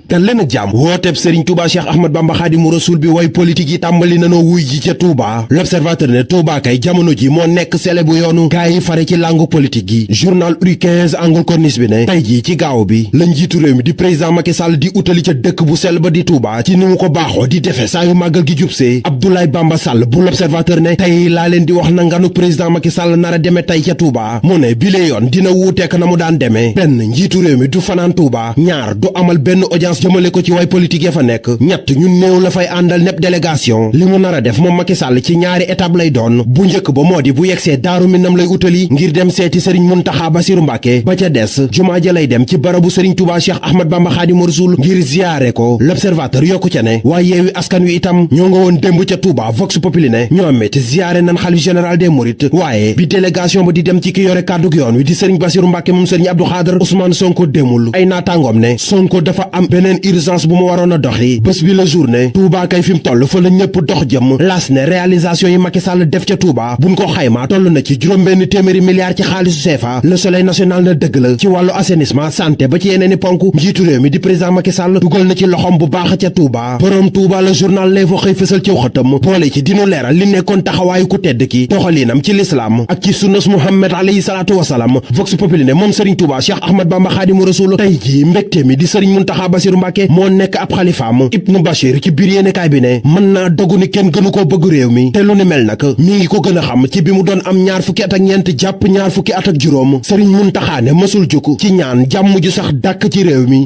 dal leen ak jàmm wooteeb Serigne Touba Cheikh Ahmad Bamba Khadimu Rasul bi way politique yi tàmbali nanoo wuy ji ca Touba. L'Observateur ne Touba kay jamono ji moo nekk sele bu yoonu gaay yi fare ci langue politique gi. journal Uri 15 angle corniche bi ne tey jii ci gaaw bi la njiitu réew mi di président Macky Sall di utali ca dëkk bu sell ba di Touba ci ni mu ko baaxoo di defe saa yu màggal gi jubsee. Abdoulaye Bamba Sall bu L'Observateur ne tey laa leen di wax na nganu président Macky Sall nar a demee tey ca Touba mu ne bile yoon dina wuuteek na mu daan demee. benn njiitu réew mi du fanaan Touba. ñaar du amal benn audience jëmale ko ci way politique ya fa nekk. ñett ñun néew la fay àndal nepp délégation. li mu nar a def moom Macky Sall ci ñaari étape lay doon. bu njëkk ba moo di bu yegsee Daaru Minam lay utali ngir dem seeti Serigne Mountakha Bassirou Mbacké. ba ca des jumaa ja lay dem ci barabu Serigne Touba Cheikh Ahmad Bamba Khadimu Rasul ngir ziyaare ko. L'Observateur yokku ca ne waaye Yewwi Askan Wi itam ñoo nga woon démb ca Touba Vox Populi ne ñoom it ziyaare nan xalif général des Mourides. waaye bi délégation ba di dem ci ki yore kàddug yoon wi di Serigne Bassirou Mbacké moom Serigne Abdou Khadre Ousmane Sonko demul. ay naataangoom ne Sonko dafa am beneen urgence bu mu waroon a doxi bés bi la journée Touba kay fi mu toll fa la ñëpp dox jëm. las ne réalisation yi Macky Sall def ca Touba buñ ko xaymaa toll na ci juróom-benn téeméeri milliards ci xaalisu CFA. Le Soleil national na dëgg la ci wàllu assainissement santé ba ci yeneen i ponk njiitu réew mi di président Macky Sall dugal na ci loxom bu baax ca Touba. borom Touba la journal lay fa xëy fësal ciw xëtam boole ci dinu leeral li nekkoon taxawaayu ku tedd ki doxalinam ci lislaam ak ci sunnas Muhammad alayhi salaatu wasalaam. Vox Populi ne moom Serigne Touba Cheikh Ahmad Bamba Khadimu Rasul tey jii mbégte mi di Serigne Mountakha Bassirou Mbacké moo nekk ab xalifaam. Ibnu Bachir ci biir yéenekaay bi ne mën naa dogu ni kenn gënu koo bëgg réew mi te lu ni mel nag mi ngi ko gën a xam ci bi mu doon am ñaar fukki at ak ñeent jàpp ñaar fukki at ak juróom. Serigne Mountakha ne mësul jukk ci ñaan jàmm ju sax dàkk ci réew mi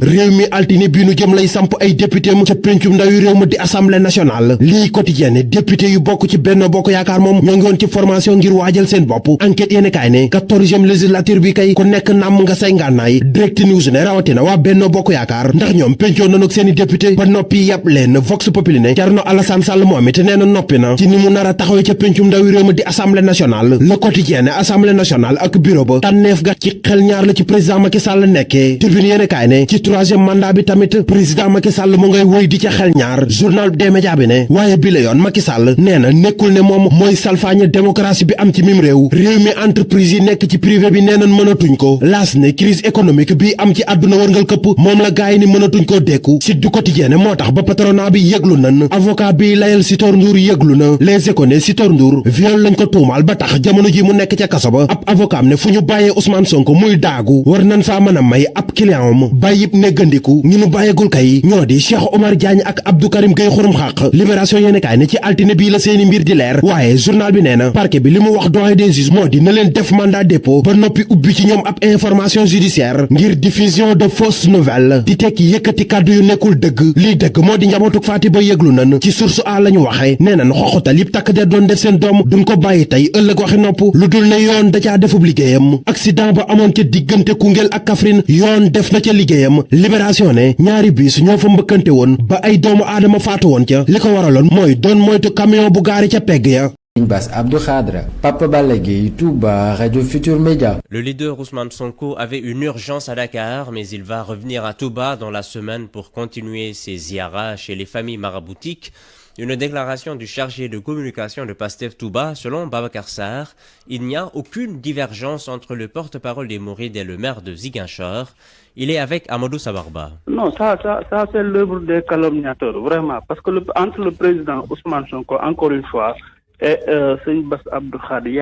altine bii nu jëm lay samp ay député mu ca péncum ndawi réew ma di assemblée nationale. lii quotidien ne député yu bokk ci Benno Bokk Yaakaar moom ñoo ngi woon ci formation ngir waajal seen bopp. enquête yéenekaay ne 14e législature bi kay ku nekk nàmm nga say ngànnaay. Direct News ne rawatina waa Benno Bokk Yaakaar ndax ñoom pencoo nañu ak seeni député ba noppi yàpp leen. Vox Populi ne Thierno Alassane Sall moom it nee na noppi na ci ni mu nar a taxawee ca péncum ndawi réew ma di assemblée nationale. Le quotidien ne assemblée nationale ak bureau ba tànneef ga ci xel ñaar la ci président Macky Sall nekkee. Tribune yéenekaay ne ci 3e mandat bi tamit président Macky Sall mu ngay woy di ca xel ñaar. journal des médias bi ne waaye bi la yoon Macky Sall nee na nekkul ne moom mooy salfaañe démocratie bi am ci mim réew mi entreprise yi nekk ci privé bi nee nañ mënatuñ ko. laas ne crise économique bi am ci àdduna wërngal këpp moom la gaay ni mënatuñ koo dekku. Sud du Quotidien moo tax ba patronat bi yëglu nan avocat bi layal Sitor Ndour yëglu na. Les Échos ne Sitor Ndour viol lañ ko tuumaal ba tax jamono ji mu nekk ca kaso ba. ab avocat am ne fu ñu bàyyee Ousmane Sonko muy daagu war nañ faa mën a may ab client am bàyyib neggandiku ñu nu bàyyeegul kay ñoo di Cheikh Omar Diagne ak Abdou Karim Gueye xurum xaq. Libération yéenekaay ne ci altine bii la seeni mbir di leer waaye journal bi nee na parquet bi li mu wax doyen des juges moo di na leen def mandat dépôt ba noppi ubbi ci ñoom ab information judiciaire ngir diffusion de fausses nouvelles di tekki yëkkati kàddu yu nekkul dëgg. lii dëgg moo di njabootuk Faati ba yëglu nan ci source a la ñu waxe nee nan xoxotal yëpp takk der doon def seen doom duñ ko bàyyi tey ëllëg waxi nopp lu dul ne yoon da caa defub liggéeyam. accident ba amoon ca diggante Koungheul ak Kaffrine yoon def na ca liggéeyam. Libération ne ñaari bis ñoo fa mbëkkante woon ba ay doomu aadama faatu woon ca li ko waraloon mooy doon moytu camion bu gaari ca pegg ya. Bass Abdou Khadre, Papa Balla Gueye, Touba, Radio Futur Média. Le leader Ousmane Sonko avait une urgence à Dakar, mais il va revenir à Touba dans la semaine pour continuer ses ziyaras chez les familles maraboutiques. Une déclaration du chargé de communication de Pastef Touba, selon Babacar Sarr, il n'y a aucune divergence entre le porte-parole des Mourides et le maire de Ziguinchor. Il est avec Amadou Sabarba. Non, ça c'est l'œuvre des calomniateurs, vraiment. Parce que entre le président Ousmane Sonko, encore une fois, et Serigne Bass Abdou Khadre, il y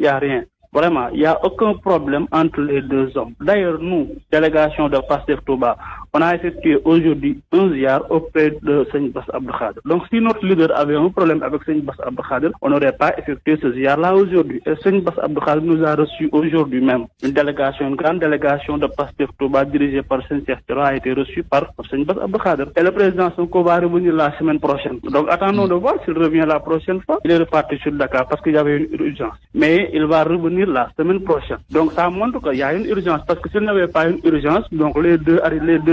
a rien. Vraiment, il n'y a aucun problème entre les deux hommes. D'ailleurs, nous, délégation de Pastef Touba, on a effectué aujourd'hui un ziar auprès de Serigne Bass Abdou Khadre. Donc, si notre leader avait un problème avec Serigne Bass Abdou Khadre, on n'aurait pas effectué ce ziar-là aujourd'hui. Et Serigne Bass Abdou Khadre nous a reçus aujourd'hui même. Une grande délégation de Pastef Touba dirigée par Serigne Cheikh Thioro a été reçue par Serigne Bass Abdou Khadre. Et le président Sonko va revenir la semaine prochaine. Donc, attendons de voir s'il revient la prochaine fois. Il est reparti sur Dakar parce qu'il y avait une urgence. Mais il va revenir la semaine prochaine. Donc ça montre qu'il y a une urgence parce que s'il n'y avait pas une urgence, donc les deux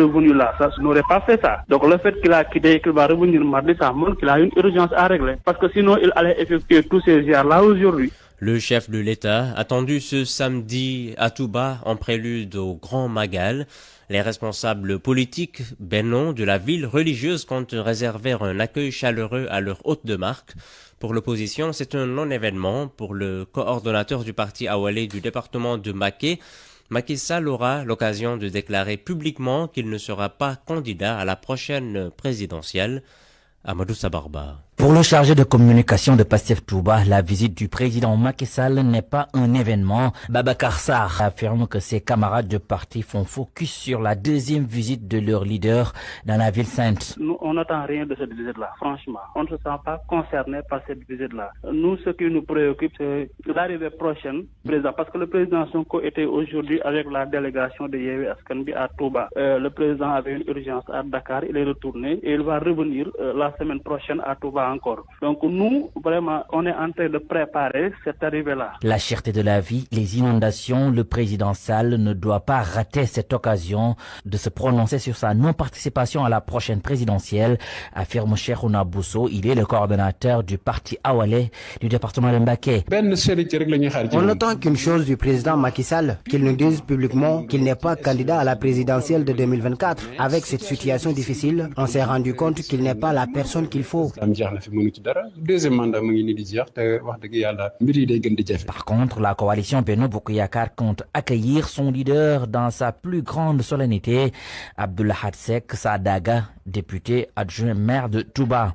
venus là, ça n'aurait pas fait ça. Donc le fait qu'il a quitté et qu'il va revenir mardi, ça montre qu'il a une urgence à régler parce que sinon il allait effectuer tous ces ziars là aujourd'hui. Le chef de l'État attendu ce samedi à Touba en prélude au Grand Magal. Les responsables politiques bénins de la ville religieuse comptent réserver un accueil chaleureux à leur hôte de marque. Pour l'opposition, c'est un non-événement. Pour le coordonnateur du parti Awalé du département de Mbacké, Macky Sall aura l'occasion de déclarer publiquement qu'il ne sera pas candidat à la prochaine présidentielle. Amadou Sabarba. Pour le chargé de communication de Pastef Touba, la visite du président Macky Sall n'est pas un événement. Babacar Sarr affirme que ses camarades de parti font focus sur la deuxième visite de leur leader dans la ville sainte. Nous, on n'attend rien de cette visite-là, franchement. On ne se sent pas concerné par cette visite-là. Nous, ce qui nous préoccupe, c'est l'arrivée prochaine du président. Parce que le président Sonko était aujourd'hui avec la délégation de Yewwi Askan Wi à Touba. Le président avait une urgence à Dakar, il est retourné et il va revenir la semaine prochaine à Touba encore. Donc nous, vraiment, on est en train de préparer cette arrivée-là. La cherté de la vie, les inondations, le président Sall ne doit pas rater cette occasion de se prononcer sur sa non-participation à la prochaine présidentielle, affirme Cheikhouna Bousso. Il est le coordonnateur du parti Awalé du département de Mbacké. On n'attend qu'une chose du président Macky Sall, qu'il nous dise publiquement qu'il n'est pas candidat à la présidentielle de 2024. Avec cette situation difficile, on s'est rendu compte qu'il n'est pas la personne qu'il faut. Par contre, la coalition Benno Bokk Yakaar compte accueillir son leader dans sa plus grande solennité. Abdoulahad Seck Sadaga, député adjoint maire de Touba.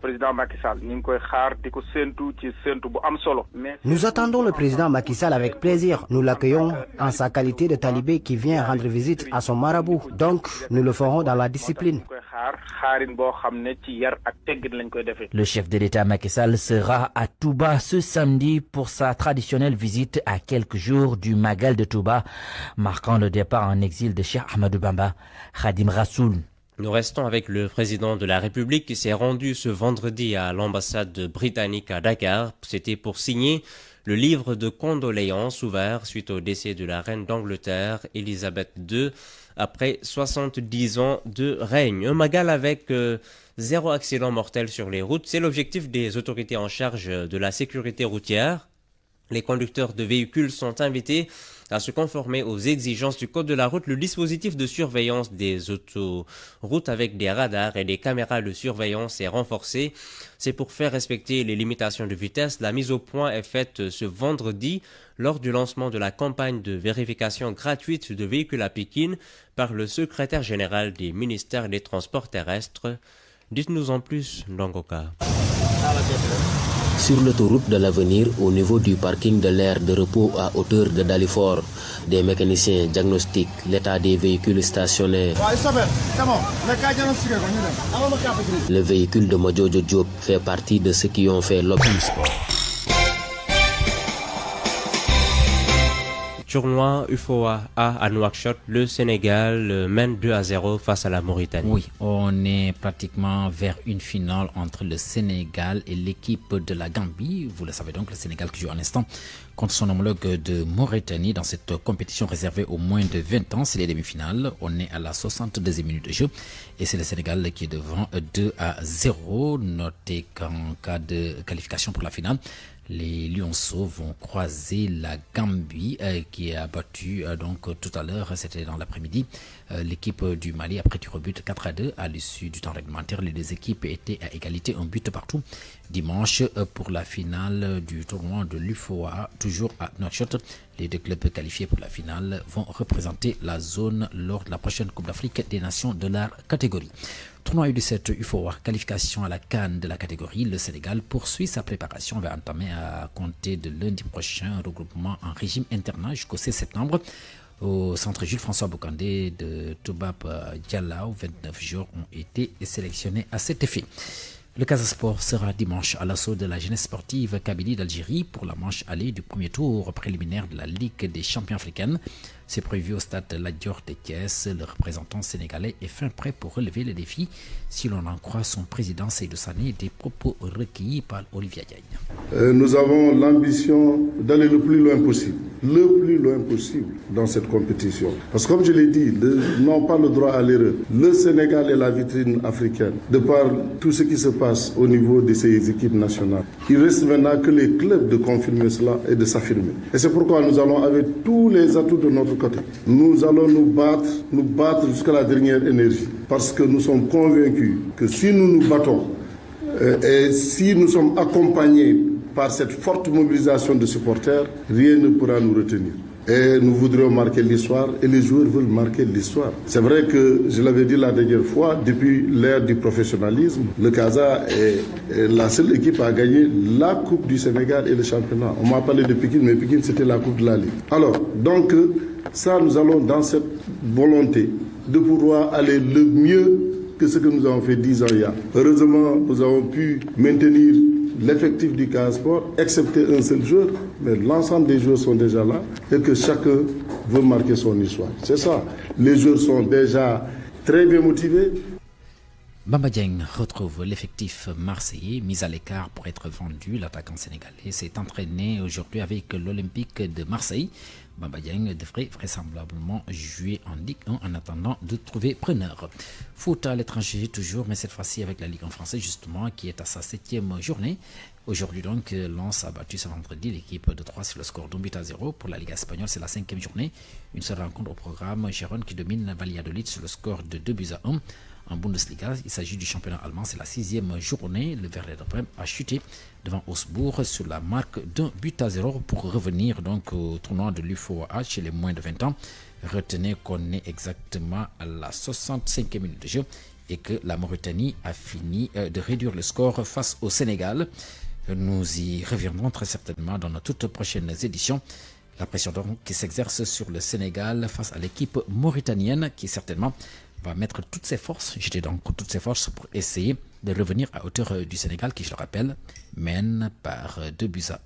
Nous attendons le président Macky Sall avec plaisir. Nous l'accueillons en sa qualité de talibé qui vient rendre visite à son marabout. Donc, nous le ferons dans la discipline. Le chef de l'État Macky Sall sera à Touba ce samedi pour sa traditionnelle visite à quelques jours du Magal de Touba, marquant le départ en exil de Cheikh Ahmadou Bamba Khadim Rassoul. Nous restons avec le président de la République qui s'est rendu ce vendredi à l'ambassade britannique à Dakar. C'était pour signer le livre de condoléances ouvert suite au décès de la reine d'Angleterre, Elisabeth II, après 70 ans de règne. Un Magal avec zéro accident mortel sur les routes. C'est l'objectif des autorités en charge de la sécurité routière. Les conducteurs de véhicules sont invités à se conformer aux exigences du code de la route. Le dispositif de surveillance des autoroutes avec des radars et des caméras de surveillance est renforcé. C'est pour faire respecter les limitations de vitesse. La mise au point est faite ce vendredi lors du lancement de la campagne de vérification gratuite de véhicules à Pékin par le secrétaire général des ministères des Transports terrestres. Dites-nous en plus, Ndangoka. Sur l'autoroute de l'avenir, au niveau du parking de l'aire de repos à hauteur de Dalifort, des mécaniciens diagnostiquent l'état des véhicules stationnaires. Le véhicule de Modjojo Diop fait partie de ceux qui ont fait l'objet. Tournoi UFOA à Nouakchott, le Sénégal mène 2-0 face à la Mauritanie. Oui, on est pratiquement vers une finale entre le Sénégal et l'équipe de la Gambie. Vous le savez donc, le Sénégal qui joue en instant contre son homologue de Mauritanie dans cette compétition réservée aux moins de 20 ans. C'est les demi-finales. On est à la 62e minute de jeu et c'est le Sénégal qui est devant 2-0. Notez qu'en cas de qualification pour la finale, les Lionceaux vont croiser la Gambie qui a battu donc tout à l'heure, c'était dans l'après-midi, l'équipe du Mali après tir au but 4-2 à l'issue du temps réglementaire. Les deux équipes étaient à égalité, un but partout. Dimanche, pour la finale du tournoi de l'UFOA, toujours à Nouakchott, les deux clubs qualifiés pour la finale vont représenter la zone lors de la prochaine Coupe d'Afrique des Nations de leur catégorie. Tournoi U17 UFOA, qualification à la CAN de la catégorie. Le Sénégal poursuit sa préparation, va entamer à compter de lundi prochain un regroupement en régime internat jusqu'au 16 septembre. Au centre Jules François Bocandé de Toubab Dialaw, 29 joueurs ont été sélectionnés à cet effet. Le Casa Sport sera dimanche à l'assaut de la jeunesse sportive Kabylie d'Algérie pour la manche allée du premier tour préliminaire de la Ligue des champions africaines. C'est prévu au stade Lat Dior de Thiès. Le représentant sénégalais est fin prêt pour relever le défi. Si l'on en croit son président Seydou Sané, des propos recueillis par Olivier Diagne. Nous avons l'ambition d'aller le plus loin possible dans cette compétition. Parce que comme je l'ai dit, nous n'avons pas le droit à l'erreur. Le Sénégal est la vitrine africaine, de par tout ce qui se passe au niveau de ces équipes nationales. Il reste maintenant que les clubs de confirmer cela et de s'affirmer. Et c'est pourquoi nous allons, avec tous les atouts de notre côté, nous allons nous battre jusqu'à la dernière énergie. Parce que nous sommes convaincus que si nous nous battons et si nous sommes accompagnés par cette forte mobilisation de supporters, rien ne pourra nous retenir. Et nous voudrions marquer l'histoire et les joueurs veulent marquer l'histoire. C'est vrai que, je l'avais dit la dernière fois, depuis l'ère du professionnalisme, le Casa est la seule équipe à gagner la Coupe du Sénégal et le championnat. On m'a parlé de Pikine, mais Pikine c'était la Coupe de la Ligue. Alors, donc, ça nous allons dans cette volonté de pouvoir aller le mieux que ce que nous avons fait 10 ans il y a. Heureusement, nous avons pu maintenir l'effectif du Casa Sport, excepté un seul joueur, mais l'ensemble des joueurs sont déjà là et que chacun veut marquer son histoire. C'est ça. Les joueurs sont déjà très bien motivés. Bamba Dieng retrouve l'effectif marseillais mis à l'écart pour être vendu. L'attaquant sénégalais s'est entraîné aujourd'hui avec l'Olympique de Marseille. Bamba Dieng devrait vraisemblablement jouer en Ligue 1 en attendant de trouver preneur. Foot à l'étranger toujours, mais cette fois-ci avec la Ligue en français justement qui est à sa 7e journée. Aujourd'hui donc, Lens a battu ce vendredi l'équipe de 3 sur le score d'1-0. Pour la Ligue espagnole, c'est la 5e journée. Une seule rencontre au programme, Gérone qui domine Valladolid sur le score de 2-1. En Bundesliga, il s'agit du championnat allemand, c'est la 6e journée. Le Werder Bremen a chuté devant Augsbourg sur la marque d'1-0 pour revenir donc au tournoi de l'UFOA chez les moins de 20 ans. Retenez qu'on est exactement à la 65e minute de jeu et que la Mauritanie a fini de réduire le score face au Sénégal. Nous y reviendrons très certainement dans nos toutes prochaines éditions. La pression donc qui s'exerce sur le Sénégal face à l'équipe mauritanienne qui certainement va mettre toutes ses forces, jeter donc toutes ses forces pour essayer de revenir à hauteur du Sénégal qui, je le rappelle, mène par 2-1.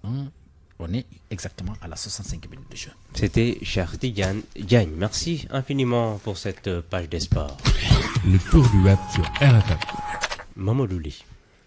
On est exactement à la 65e minute de jeu. C'était Cheikh Tidiane Diagne. Merci infiniment pour cette page des sports. Le tour du web sur RFM. Mamadou Ly.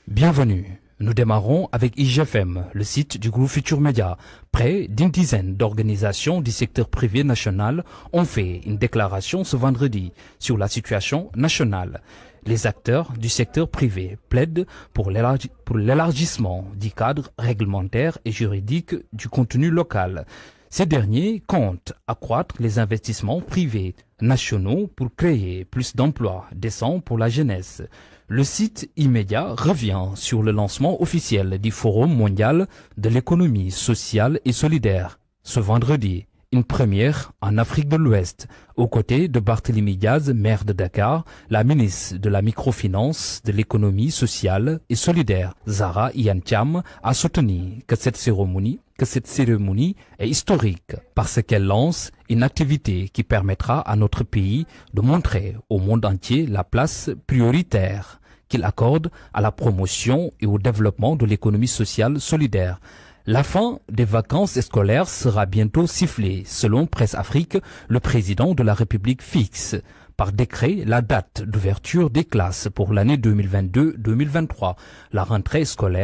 Bienvenue. Nous démarrons avec IGFM, le site du groupe Futur Média. Près d'une dizaine d'organisations du secteur privé national ont fait une déclaration ce vendredi sur la situation nationale. Les acteurs du secteur privé plaident pour l'élargissement du cadre réglementaire et juridique du contenu local. Ces derniers comptent accroître les investissements privés nationaux pour créer plus d'emplois décents pour la jeunesse. Le site immédiat revient sur le lancement officiel du Forum mondial de l'économie sociale et solidaire. Ce vendredi, une première en Afrique de l'Ouest, aux côtés de Barthélémy Diaz, maire de Dakar, la ministre de la microfinance, de l'économie sociale et solidaire, Zahra Iyane Thiam, a soutenu que cette cérémonie est historique parce qu'elle lance une activité qui permettra à notre pays de montrer au monde entier la place prioritaire qu'il accorde à la promotion et au développement de l'économie sociale solidaire. La fin des vacances scolaires sera bientôt sifflée. Selon Presse Afrique, le président de la République fixe par décret la date d'ouverture des classes pour l'année 2022-2023. La rentrée scolaire